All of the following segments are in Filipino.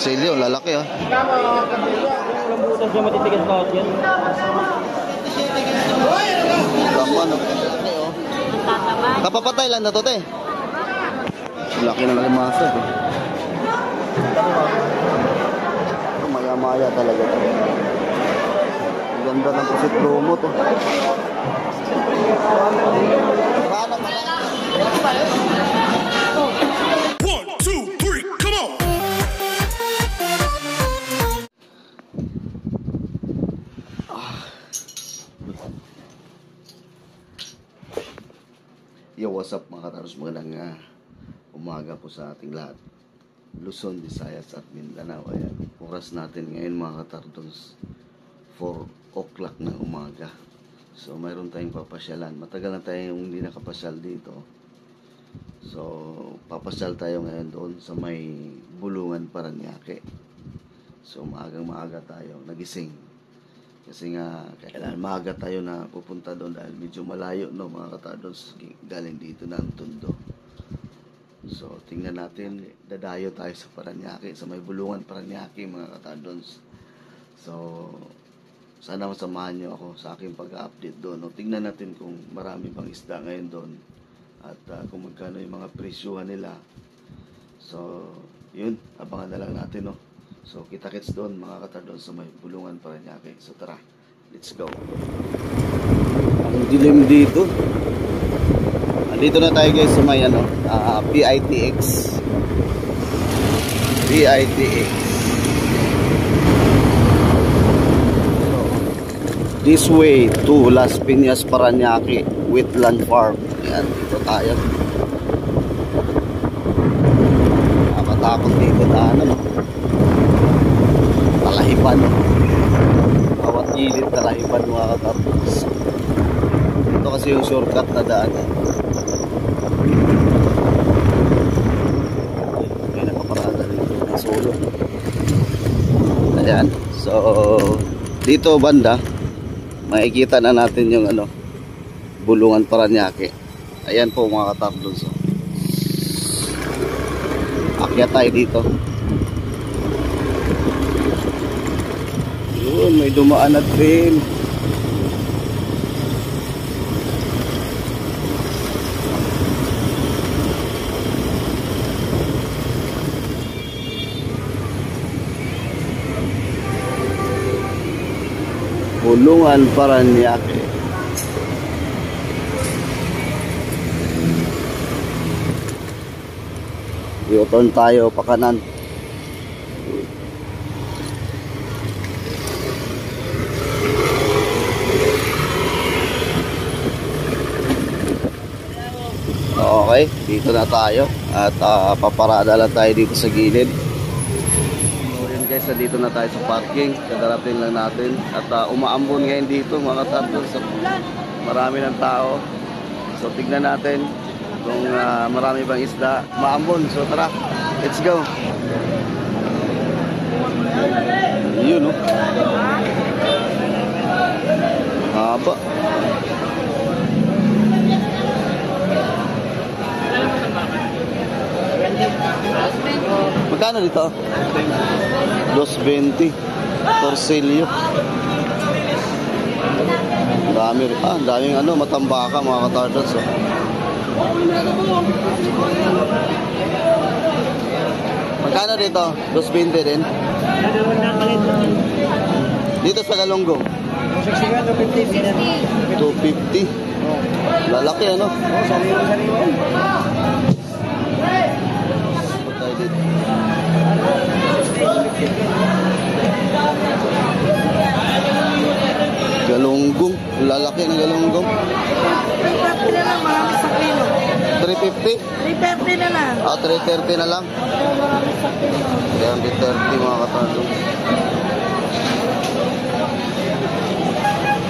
torsilyo, lalaki oh. Walang butas na matitigas pa yan. Laman oh. Kapapatay lang na to, te. Laki na lang masa eh. Maya-maya talaga to. Ang ganda ng pusit lumo to. Paano pala? 1, 2, 3, come on! Yo, what's up mga kataros? Magandang umaga po sa ating lahat. Luzon, Visayas at Mindanao. Ayan, oras natin ngayon mga katardos 4 o'clock ng umaga. So mayroon tayong papasyalan. Matagal na tayong hindi nakapasyal dito. So papasyal tayo ngayon doon sa may Bulungan, Paranaque. So maagang-maaga tayo nagising. Kasi nga kailangan maaga tayo na pupunta doon dahil medyo malayo no mga katardos galing dito ng Tondo. So tingnan natin, dadayo tayo sa Paranaque, sa may Bulungan, Paranaque mga katardos. So sana masamahan nyo ako sa aking pag-update doon. No? Tingnan natin kung marami bang isda ngayon doon at kung magkano yung mga presyuhan nila. So yun, abangan na lang natin no. So kita-kits doon mga katardos sa may Bulungan, Paranaque. So tara, let's go. Ang dilim dito. Dito na tayo guys sa may ano, PITX. PITX. This way to Las Piñas, Paranaque Wetland Farm. Ayan, dito tayo. Nakatakot dito na ano. Talahiban. Bawat gilid talahiban mga katardos. Ito kasi yung shortcut na daan. May nakaparada dito na solo. Ayan. So dito banda makikita na natin yung ano, Bulungan, Paranaque. Ayan po mga katardos. Akyat tayo dito. Yun, may dumaan na train. Bulungan, Paranaque. U-turn tayo pa kanan. Okay, dito na tayo at paparada lang tayo dito sa gilid. So yun guys, dito na tayo sa parking. Kadarating lang natin at umaambon ngayon dito mga katardos. Marami ng tao. So tignan natin kung marami bang isda. Maambon, so tara, let's go. Yun no, haba. Magkano dito? 220 torsilyo. Dami rin. Daming ano, matambaka mga katardos. Magkano dito? 220 din. Dito sa Galunggong 250. Lalaki ano? Galunggong, lalaki ng galunggong. 330 na lang, marami sa kilo. 350? 330 na lang. 330 na lang. Marami sa kilo. 330 mga katardos.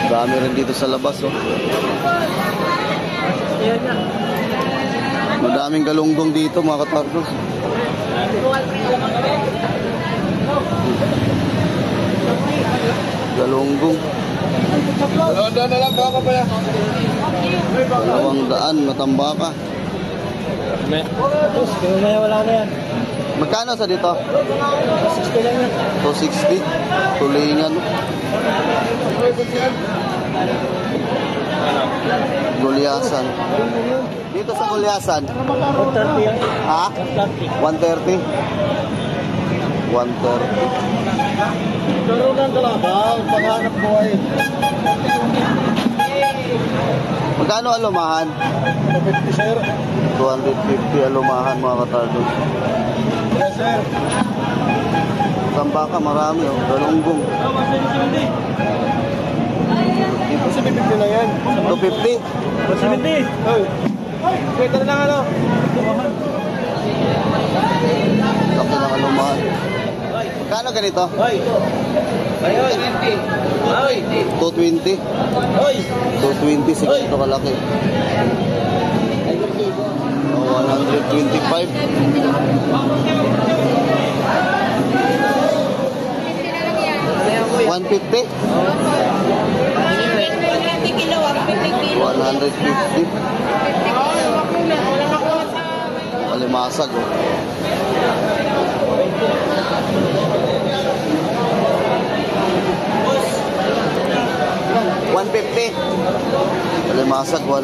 Dami rin dito sa labas oh. Madaming galunggong dito mga katardos. Galunggong. 200 na lang, baka pa yan. 200 matambaka. Kaya wala na yan. Magkano sa dito? 60 lang yan. 260. Tulingan. Gulyasan. Dito sa Gulyasan. 130 yan. Ha? 130. 130. 130. Karoon ng kalabaw, paghanap buhay. Magkano alumahan? 250 sir. 250 alumahan mga katardo. Yes sir. Tambaka marami oh. Galunggong. Kasi 50 na yan. 250. 70. Hoy. Pwede na lang ano. Laki ng alumahan. Magkano ganito? Hoy. Hoy. 220. Hoy. 220 sa ganito kalaki. Oh, 125. 150. 20 kilo, 50 kilo. 150. Malimasag oh. $150. Malimasag 150.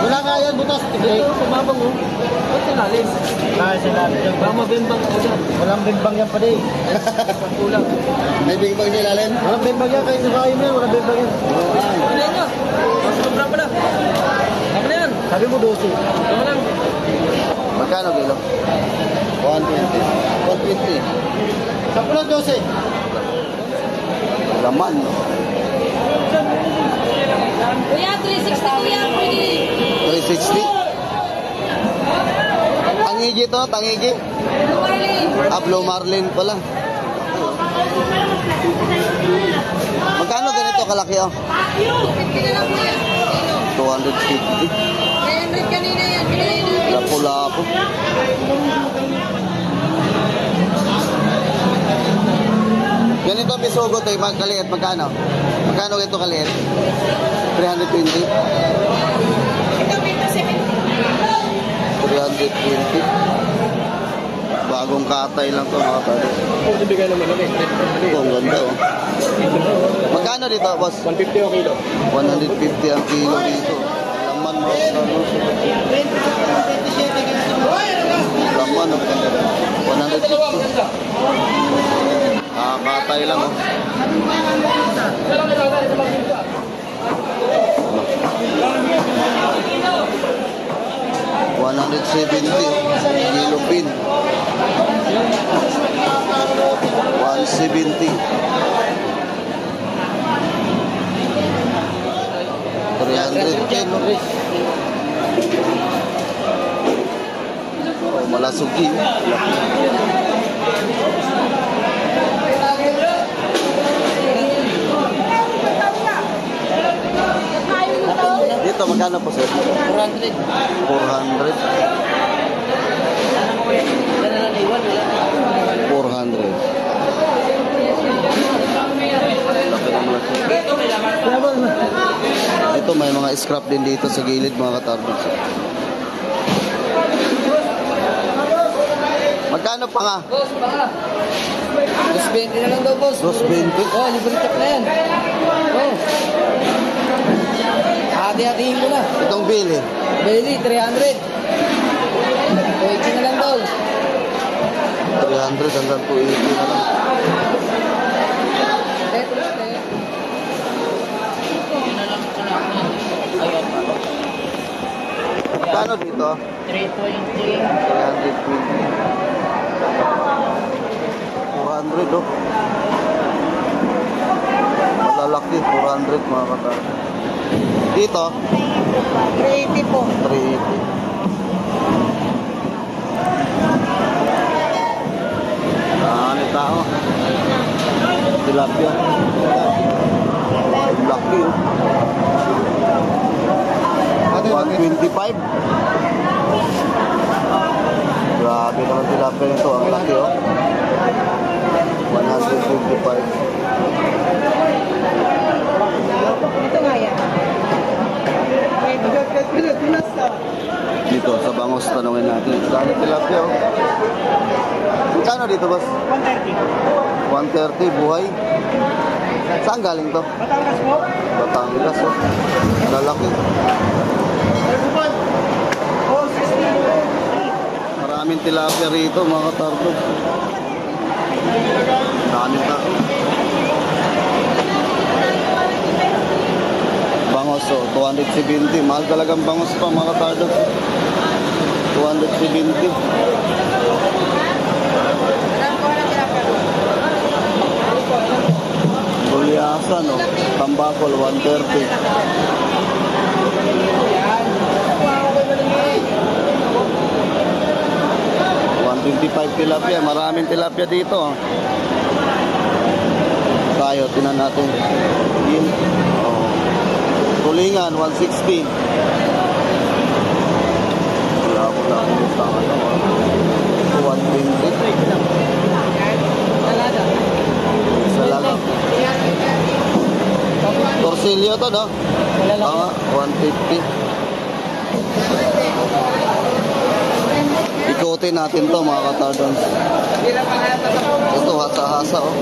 Wala nga yan, butas. Sumabang mo. Ba't sinalim? Dahil sinalim yan. Baka mabimbang ako dyan. Walang bimbang yan pa din. Kulang. May bigbang nilalim? Walang bimbang yan. Kayo nakain mo yan. Walang bimbang yan. Ano yan nga? Sobra pa na. Ano yan? Sabi mo 12. Ano lang? Magkano kilo? 120. 120. Sabi lang 12. Laman no? Kuya, 360 yan, pwede. 360. Tangigi to, tangigi. Blue Marlin pala. Magkano ganito kalaki oh? 50 na lang kuya. 250. 300 kanina yan. Pinalay natin. Lapo-lapo. Ganito ang bisugo tayo, kaliit, magkano? Magkano ito kaliit? 320? Ito, 50, 320. Bagong katay lang to mga pare. Kung ibigay naman namin. Ito, ang ganda oh. Magkano dito, boss? 150 ang kilo. 150 ang kilo dito. Laman mo. Laman oh. 150. Katay lang oh. $170 kilo pin. 170. 310. Oh, malasugi. Dito magkano po sir? 400. 400. 400. Ito may mga scrap din dito sa gilid mga katarbos. Magkano pa nga? Boss, baka. 220 na lang daw, boss. 220. Oh, libre chop na yan. Oh. Hati-hatiin ko na. Itong bili. Bailey, 300. 280 na lang daw. 300 hanggang 280 na lang. Magkano dito? 320. 320. 400 oh. Malalaki, 400 mga katarbos. Dito, 380 po. 380. Ano tao? Tilapia. Laki oh. 125. Grabe naman tilapia nito. Ang laki oh. 155. Ito nga yan. tanungin natin. Dami tilapia, oh. Magkano dito, boss? 130, buhay. Saan galing to? Batangas po. Batangas, oh. Lalaki. Maraming tilapia rito, mga katardos. Daming tao. Bangos, oh, 270. Mahal talagang bangos pa, mga katardos. 270. Bulyasan, no? Tambakol, 130. 155 tilapia. Maraming tilapia dito, oh. Tayo, tinan natin. Yun. Oh. Tulingan, 160. Wala ko lang. 120. Isa lang. Torsilyo to, no? Tama, 150. Ikutin natin to, mga katardons. Ito, hasa-hasa, oh.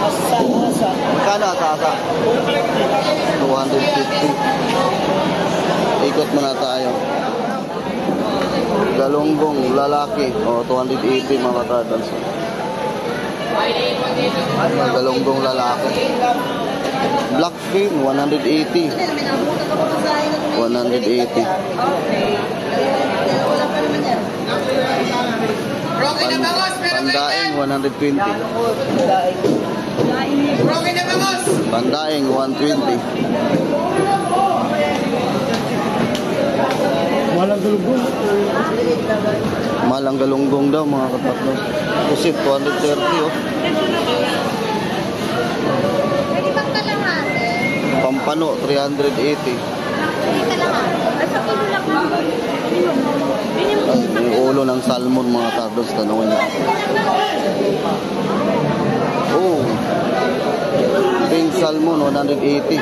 Hasa-hasa. Magkano hasa-hasa? 250. Ikot muna tayo. Galunggong lalaki, oh, 280, mga katardons. Galunggong lalaki. Blackfin, 180. 180. Pandaing, 120. Pandaing, 120. Walang galunggong. Malang galunggong daw, mga kapatid. Pusit, 230, oh. Pampano, 380. Yung ulo ng salmon, mga tardos, tanongin natin. Oh, pink salmon, 180.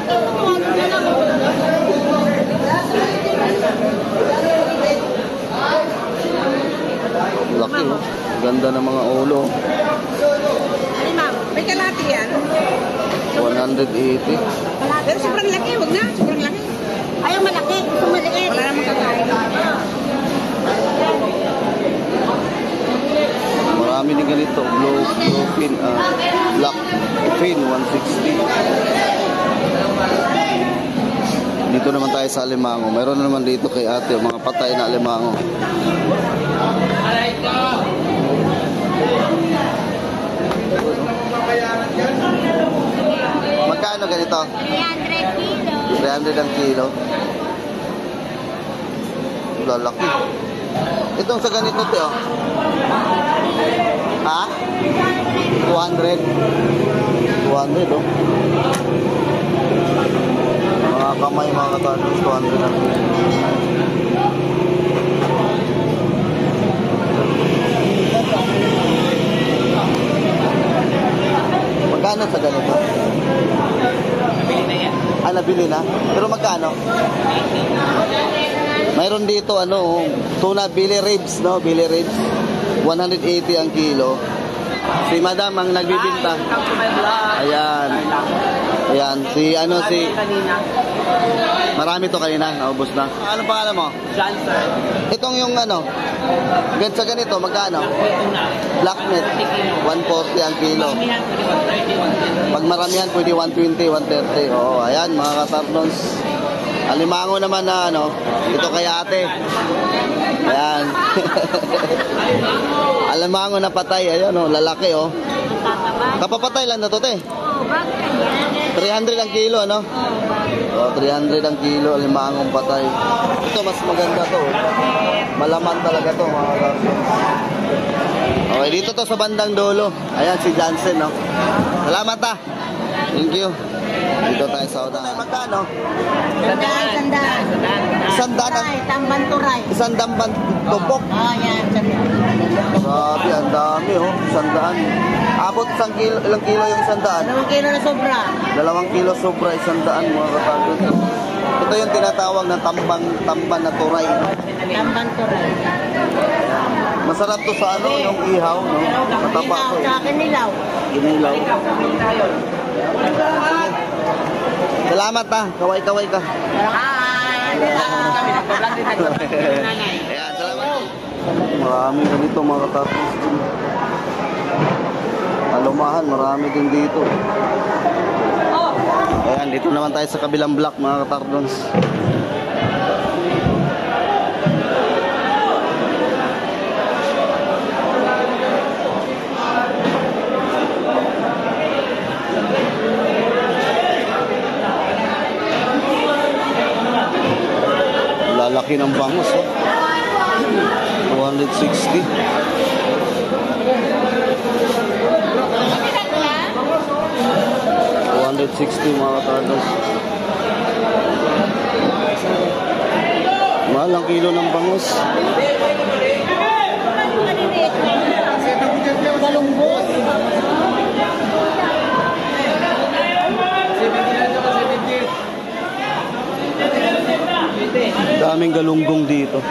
Laki, oh. Ganda ng mga ulo. Ay, ma'am, may kalati yan. 180. Pero sobrang laki, huwag na. Sobrang laki. Ayaw malaki, gusto maliit. Wala namang kakain. Marami din ganito. Blue fin, black fin, 160. Dito naman tayo sa alimango. Meron na naman dito kay ate, mga patay na alimango. Magkano ganito? 300 kilo. 300 ang kilo. Lalaki. Itong sa ganito, Teo. Ha? 200. 200, oh. Mga kamay, mga katanong, 200 ang kilo. Magkano sa ganito? Nabili na yan. Ah, nabili na? Pero magkano? Mayroon dito, ano, tuna Billy Ribs, no? Billy Ribs. 180 ang kilo. Si Madam ang nagbibinta. Welcome to my vlog. Ayan. Ayan. Si, ano, si... Kanina. Marami to kanina. Naubos na. Anong pangalan mo? John, sir. Itong yung, ano, sa ganito, magkano? Ito na. Black meat. 140 ang kilo. Mamihan, pwede 130, 110. Pag maramihan, pwede 120, 130. Oo, ayan, mga katarnons. Alimango naman na, ano, ito kay ate. Ayan. Alimango na patay, ayan, oh, lalaki, oh. Kapapatay lang na to, te. 300 ang kilo, ano? Oh, 300 ang kilo, alimangong patay. Ito, mas maganda to, oh. Malaman talaga to, mga katarnons. Okay, dito to sa bandang dulo. Ayan, si Jansen, no? Salamat, ta. Thank you. Dito tayo sa unahan. Magkano? Sandaan. Sandaan ang... Tamban turay. Isang damban tupok. Oh, yan. Grabe, ang dami oh. 100. Abot ilang kilo yung 100? 2 kilo na sobra. 2 kilo sobra, 100 mga katardos. Ito yung tinatawag na tamban na turay. Tamban to rin. Masarap to sa ano, yung ihaw, no? Mataba Ilaw, to sa eh. akin nilaw. Ginilaw. Salamat ha, kaway-kaway ka. Ayan, salamat. Marami ganito mga katardos. Alumahan, marami din dito. Ayan, dito naman tayo sa kabilang block mga katardons. Lalaki ng bangus oh. 260. Mga katardos. Mahal ang kilo ng bangus. Galumbos. Daming galunggong dito.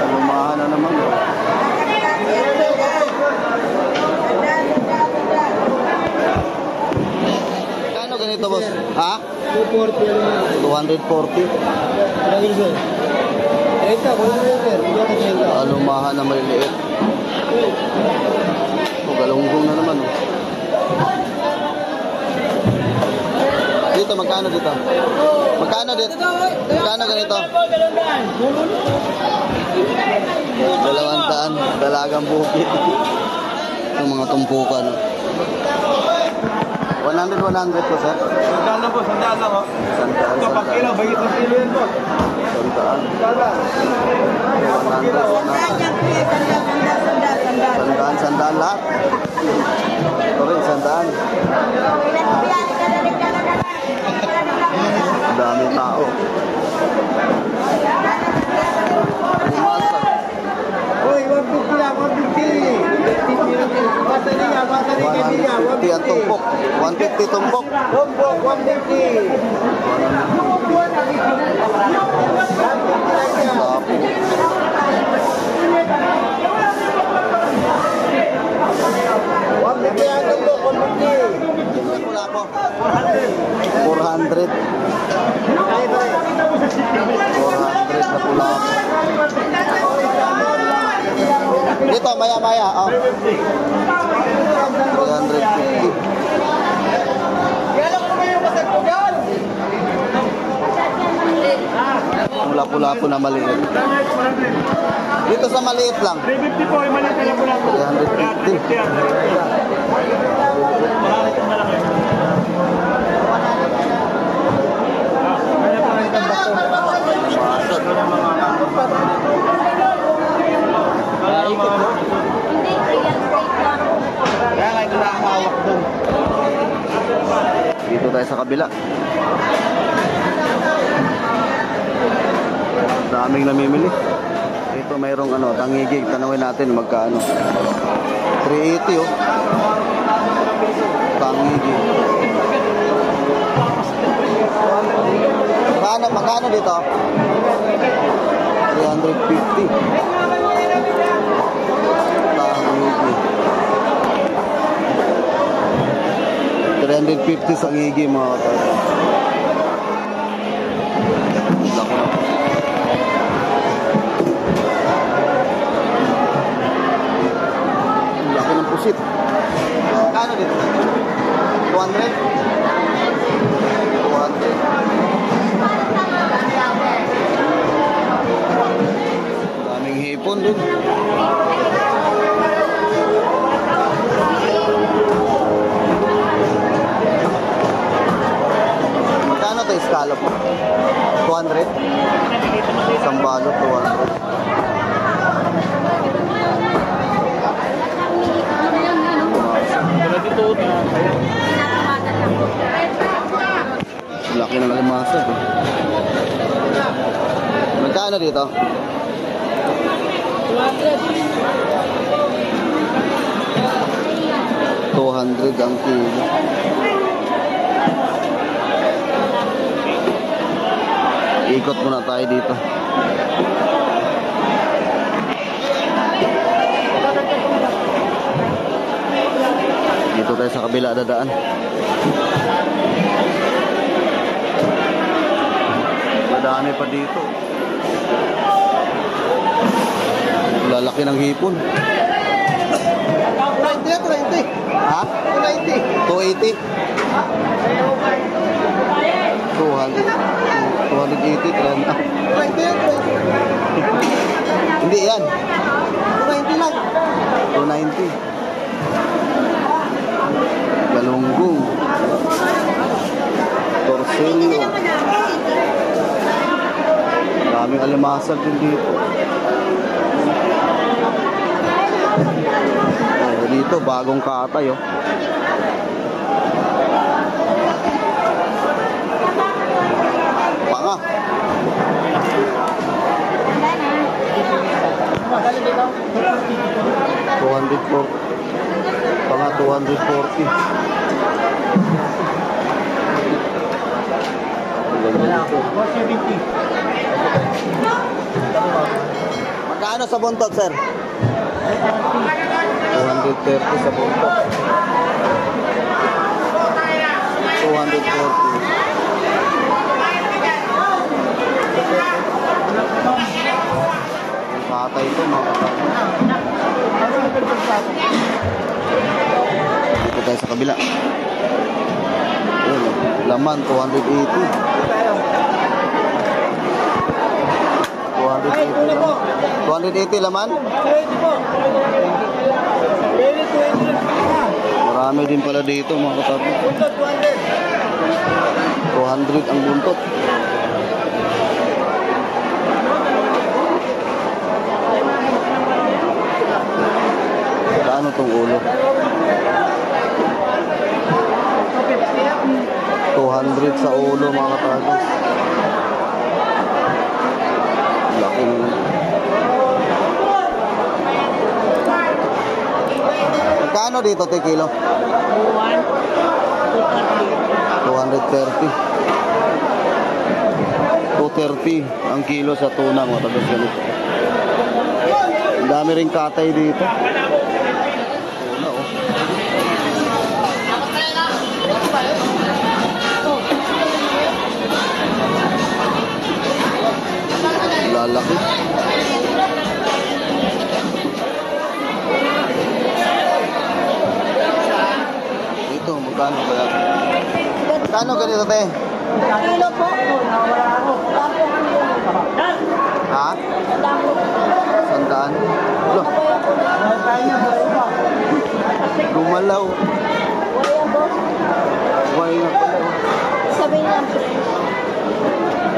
Lumahan na naman. Kano ganito boss? Ha? 240. Lumahan na maliliit. Galunggong na naman. Dito, magkano dito? Magkano dito? Magkano ganito? 200, dalagang bukit. Yung mga tumpukan. 100 po, sir? Sandaan po, sandaan lang, oh. Sandaan. Kapag kilo, bagay sa kilo yan po. Sandaan. 100. Sandaan lahat. Ito rin, sandaan. Daming tao. Umasa. Uy, 150 lang, 150. Basta niya, basta niya, kaya 150 ang tumpok. 150 tumpok. Tumpok, 150. Wala po. 400. 400 na pula. Dito, maya-maya. Oh. 350. Pula-pula na maliit. Dito sa maliit lang. 350 po, yung maliit na pula po. 350. Dito tayo sa kabila. Daming namimili. Ito mayroong ano, tangigig. Tanawin natin magkano. 380 oh. Tangigig. Magkano dito? 350. Tangigig. 350 sa ngigi mga kapatid. Laki ng pusit. Kano dito? 200? 200. Daming hipon dun. Magkano ito scallop? 200? Isang balot, 200. Laki ng alimasa. Magkano dito? 200 ang kilo. Ikot muna tayo dito. Dito tayo sa kabila dadaan. Madami pa dito. Lalaki ng hipon. 290. Ha? 290. 280. 280, 30. 290. Hindi yan. 290 lang. 290. Galunggong. Torsilyo. Daming alimasag din dito. Oh, dito bagong katay oh. Panga. Magkano dito? 240. Panga 240. Magkano sa buntot, sir? 230 sa buntot. 240. Yung katay ito, mga katay. Dito tayo sa kabila. Ayun, laman, 280. 280 laman. Marami din pala dito mga katabi. 200 ang buntot. Ano tong ulo? 200 sa ulo mga katabi. Laki naman. Magkano dito, te kilo? 230. 230 ang kilo sa tuna, mga tagas ganito. Ang dami rin katay dito. Tuna, oh. Lalaki. Ito, magkano ba yan? Magkano ganito, te? Kilo po. Ha? 100? Loh. Gumalaw. Buhay na pala. Sabi niya,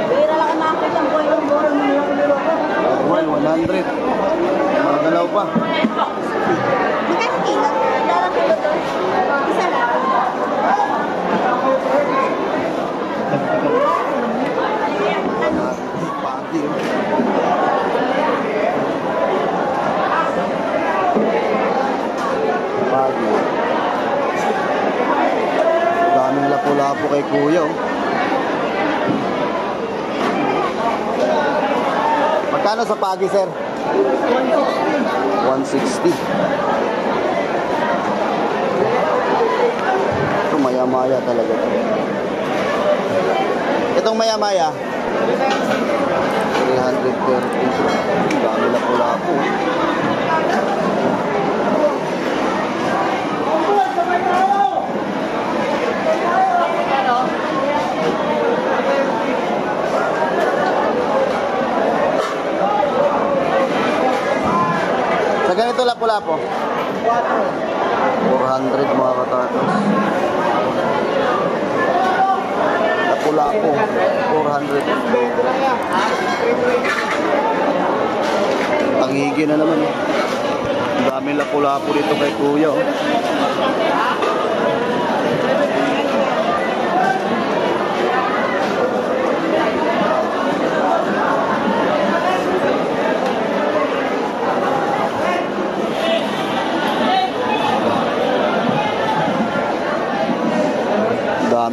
bira lang makakita po yung buhay mo. Buhay, 100. Magalaw pa. Magkano kilo? Darang kilo to? Isa lang. Pati, oh. Pati. Daming lapu-lapu kay kuya, oh. Magkano sa pagi, sir? 160. Ito maya-maya talaga. Itong maya-maya 330. Dami lapu-lapu. Sa ganito lapu-lapu 400 mga katatos. Lapu-lapu 400. Tangigi na naman, eh. Ang daming lapu-lapu dito kay kuya, oh.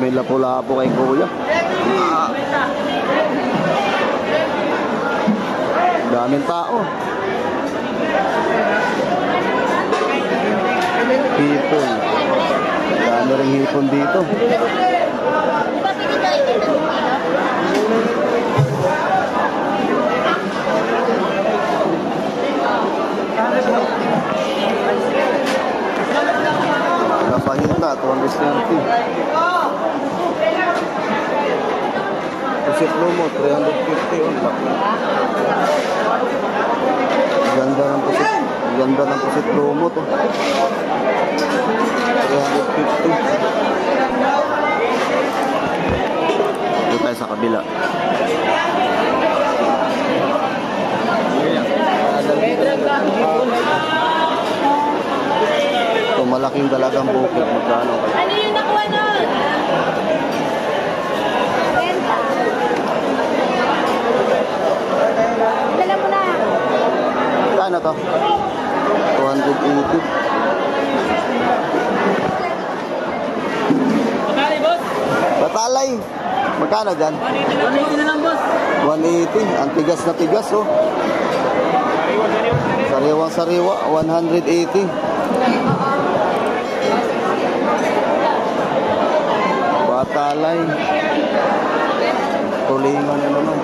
may lapu-lapu kay kuya. Daming tao. Hipon. Dami rin hipon dito. Kapahinta, 230. Pusit lumo, 350 on laki. Ganda ng pusit. Ganda ng pusit lumo to. 350. Dito tayo sa kabila. Ito malaking dalagang bukid. Magkano? Ano yung nakuha nun? Dala mo na. Magkano to? 280. Batalay. Magkano dyan? 180 na lang, boss. 180. Ang tigas na tigas, oh. Sariwang sariwa, 180. Batalay. Tulingan na naman.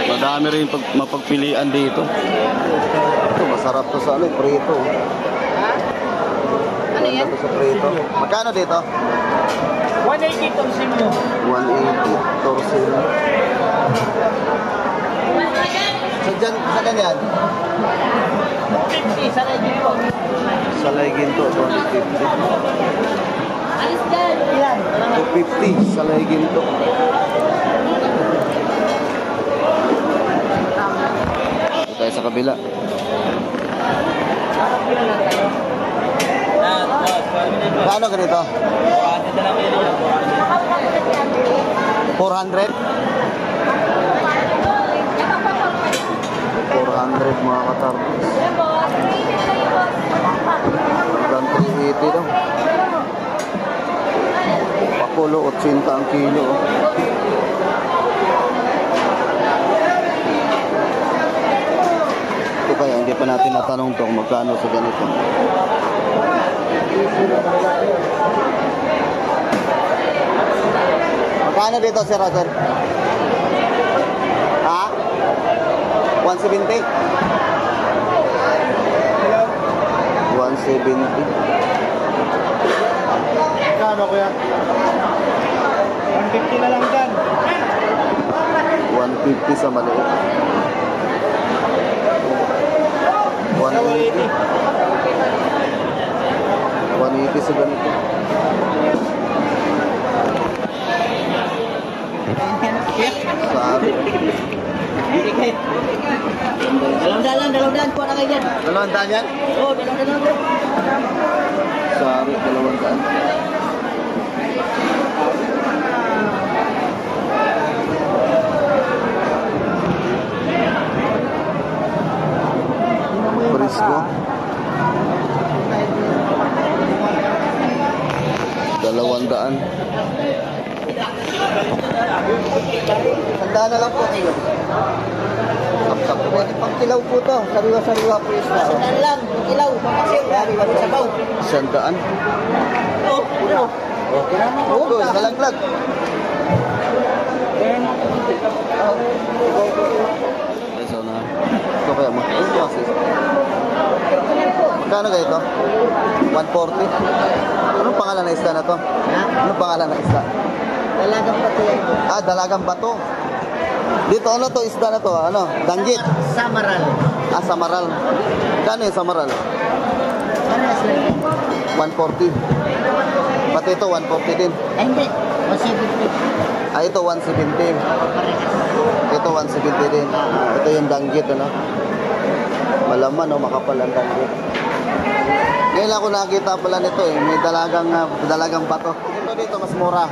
Madami rin mapagpilian dito. Ito, masarap to sa ano, prito. Ano yan? Ito sa prito. Magkano dito? 180 torsin mo. 180 torsil. Sa ganyan? 50 sa legend po. Sa Ginto, 250. Alis dyan. Ilan? 250 sa Ginto. Ito tayo sa kabila. Paano ganito? 400? 400 mga katarbis. Hanggang 380 daw. Pakulo, 80 ang kilo. Ito kaya, hindi pa natin natanong to kung magkano sa ganito. Magkano dito, Sir Roger? Ha? 170? 170. Kano kuya? 150 na lang dyan. 150 sa maliit. 180. 180 sa ganito. Sabi. Dalawang daan po na kayo dyan. 200 yan? Oo, dalawang daan. Sabi, 200. Frisco. 200. Tandaan na lang po kayo. Saksak po. Pwede pang kilaw po to. Sariwa-sariwa po isla. Sandaan lang. Kilaw. Kasi sariwa sa sabaw. 100. Oo. Okay na mo. Oo, nalaglag. So na. Ito kaya mo. Ito kasi. Magkano kayo ito? 140. Anong pangalan na isla na to? Ha? Anong pangalan na isla? Dalagang pato yan. Ah, Dalagang Bato. Dito ano to isda na to? Ano? Danggit. Samaral. Ah, Samaral. Kano yung Samaral? Parehas lang yan. 140. Pati ito 140 din. Ay, hindi. 170. Ah, ito 170. Parehas. Ito 170 din. Ito yung danggit, ano? Malaman, no? Makapal ang danggit. Ngayon ako nakita pala nito eh. May dalagang bato. Ito dito, mas mura.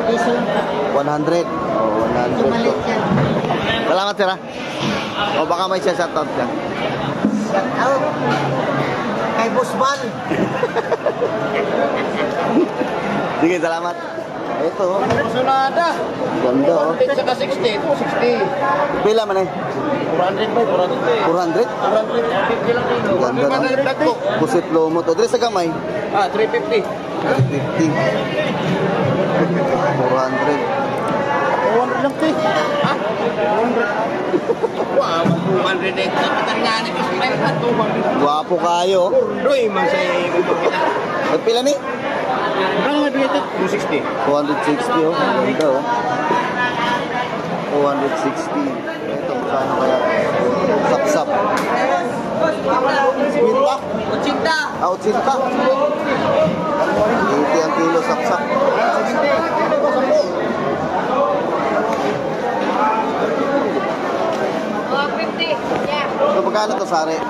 Piso lang. 100. Oh, 100 to. Sumalit yan. Salamat, sir, ha? O baka may siya shoutout dyan. Shout out. Kay Busman. Sige, salamat. Ito, oh. Sunada. Ganda, oh. Saka 60. Ito, 60. Pila man eh? 400 ba? 400. 400? 450 lang kilo. Ganda na. Pusit lomo to. Dre sa kamay. 350. 350. 400. 200 lang, te. Ha? 200. Wow, 200 eh. Katangyanin ko sa 200. Guwapo kayo. Doy, man sa iyo. Pila ni? Ang nabigay 260. 260, oh. Ganda, oh. 260. Ito, sana kaya? Sapsap. Minta? 80. 80. 80 ang kilo sapsap. So, magkano to, sari? 60.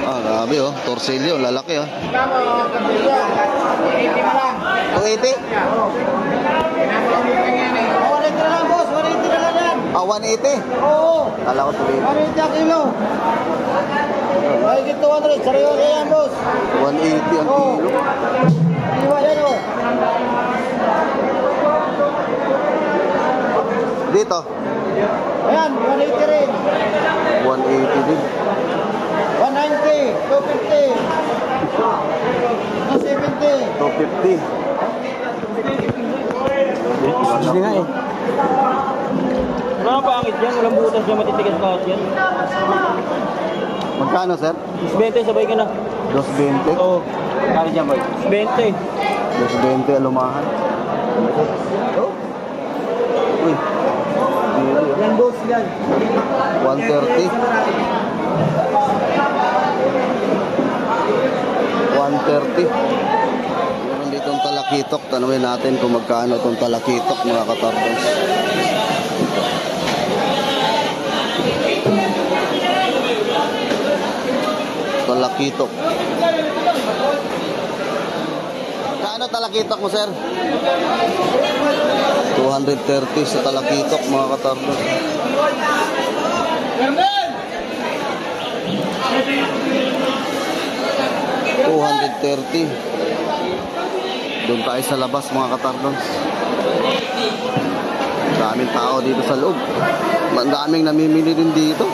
Ah, grabe, oh. Torsilyo, lalaki, oh. 280? 180 na lang, boss. 180 na lang yan. Ah, 180? Oo. Kala ko 280. 180 ang kilo. Ay, gito 100. Seryoso yan, boss. 180 ang kilo. Iwa yan, oh. Dito, Ayan, 180 rin. 180 din. 190, 250, 270. 250. Hindi nga eh. Wala pangit yan, walang butas dyan, matitigas lahat yan. Magkano, sir? 20, sabay ka na. 220? Oo. Kano dyan, boy? 20. 220 alumahan. Uy. Yan, boss, yan. 130. 130. Meron dito ang talakitok. Tanungin natin kung magkano itong talakitok, mga katardons. Talakitok. Kano talakitok mo, sir? 230 sa talakitok, mga katardons. 230. Doon tayo sa labas, mga katardons. Daming tao dito sa loob. Daming namimili din dito.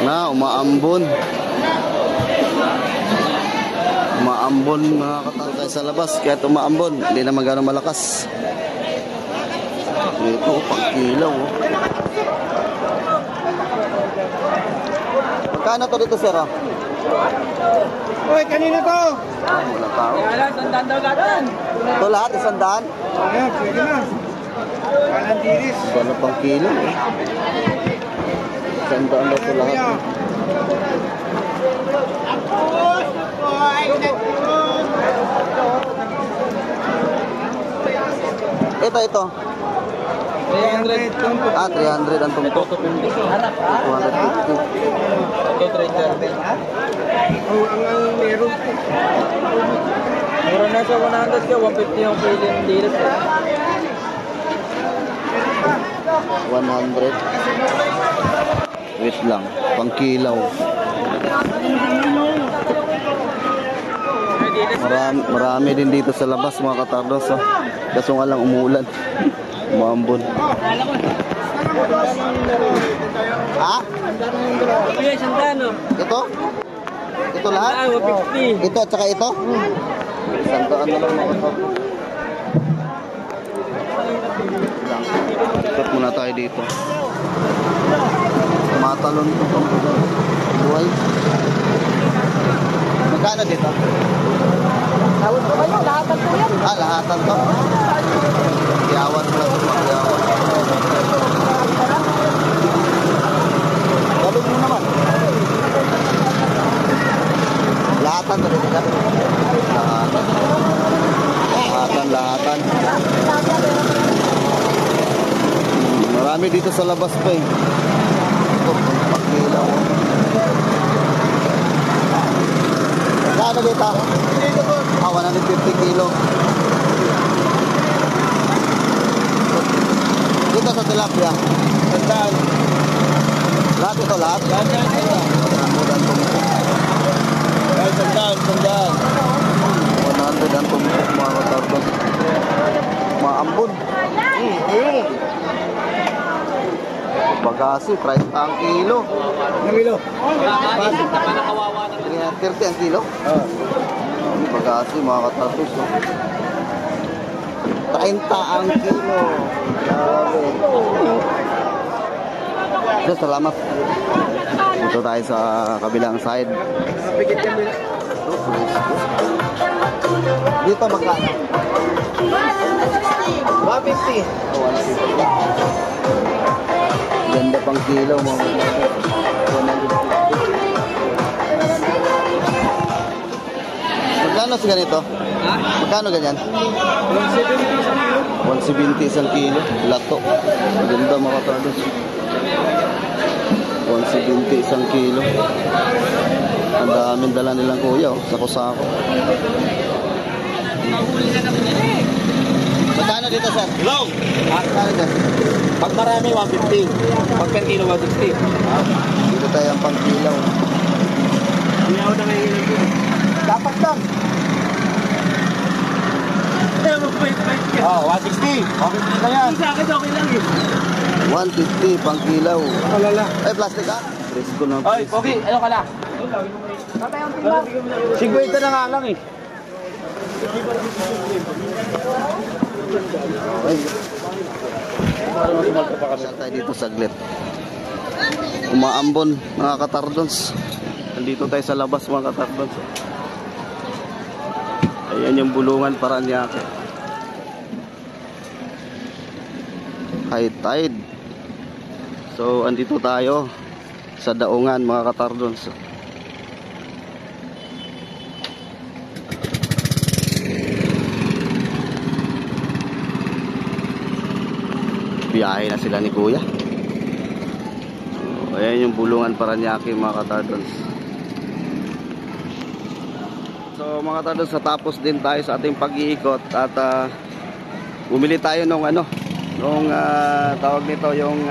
Na, umaambon. Umaambon, mga katangkay sa labas. Kaya umaambon, hindi naman gano'ng malakas. Ito, pangkilaw, oh. Magkano to dito, sir, oh? Uy, kanina to. Wala tao. Wala, sandaan daw gano'n. Ito lahat, 100? Ayan, pwede na. Walang diris. Gano'ng pang kilo, eh. 100 daw ito lahat. Ito. 300. 300 ang tumpok. 250. Ito, 300. Ang meron. Meron na sa 100 ka, 150 yung pili ng diris. 100. Wait lang, pangkilaw. Marami din dito sa labas, mga katardos. Oh. Kaso nga lang umuulan. Umambon. Ha? Kuya, sandano. Ito? Ito lahat? 150. Ito at saka ito? 100 na lang, mga katardos. Ikot muna tayo dito. Tumatalon ito pang buhay. Magkano dito? Tawag ko kayo, lahat ko yan. Lahatan to. Yawan mo lang ito, yawan. Galong mo naman. Lahatan to dito. Lahatan. Marami dito sa labas pa eh. Ito, Magkano dito? Ah, 150 kilo. Dito sa tilapia. Sandaan. Lahat ito, lahat? Lahat yan. Sandaan tumpok. Guys, sandaan. 100 ang tumpok mga katardon. Maambon. Ayun. Bagasi, price ang kilo. Namilo. 30 ang kilo. Bagasi mga katardon. 30 ang kilo. Grabe. So, salamat. Dito tayo sa kabilang side. Pikit yan nila. Dito magkano? 150. Ganda pang kilo mo. 150. Magkano si ganito? Magkano ganyan? 170 isang kilo. Lato. Maganda mga katardos. 170 isang kilo. Ang daming dala nilang kuya, oh. Sako-sako. Magkano dito, sir? Hello. Magkano dyan? Pag marami, 150. Pag per kilo, 160. Dito tayo ang pangkilaw. Hindi ako na ngayon ko. Dapat lang. Oh, 160. Okay na yan. Sa akin, okay lang eh. 150 pangkilaw. Alala. Ay, plastic ah? Presko na. Oy, Pogi, ano ka na? 50 na nga lang eh. Okay. Saan tayo dito saglit? Umaambon mga katardons. Nandito tayo sa labas mga katardons. Ayan yung bulungan Paranaque. High tide. So andito tayo sa daungan mga katardons. Biyahe na sila ni Kuya. Ayan yung bulungan Paranaque mga katardons. So mga katardons, natapos din tayo sa ating pag-iikot at bumili tayo nung tawag nito yung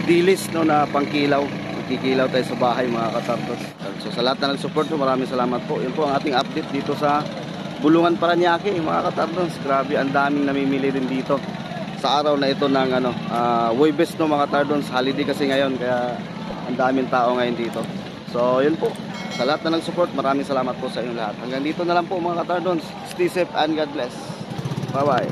dilis no, na pangkilaw. Magkikilaw tayo sa bahay mga katardons. So sa lahat na nag-support po, maraming salamat po. Yun po ang ating update dito sa bulungan Paranaque mga katardons. Grabe, ang daming namimili din dito sa araw na ito ng Huwebes no mga katardons. Holiday kasi ngayon kaya ang daming tao ngayon dito. So yun po, sa lahat na nag-support, maraming salamat po sa inyong lahat. Hanggang dito na lang po mga katardons. Stay safe and God bless. Bye bye.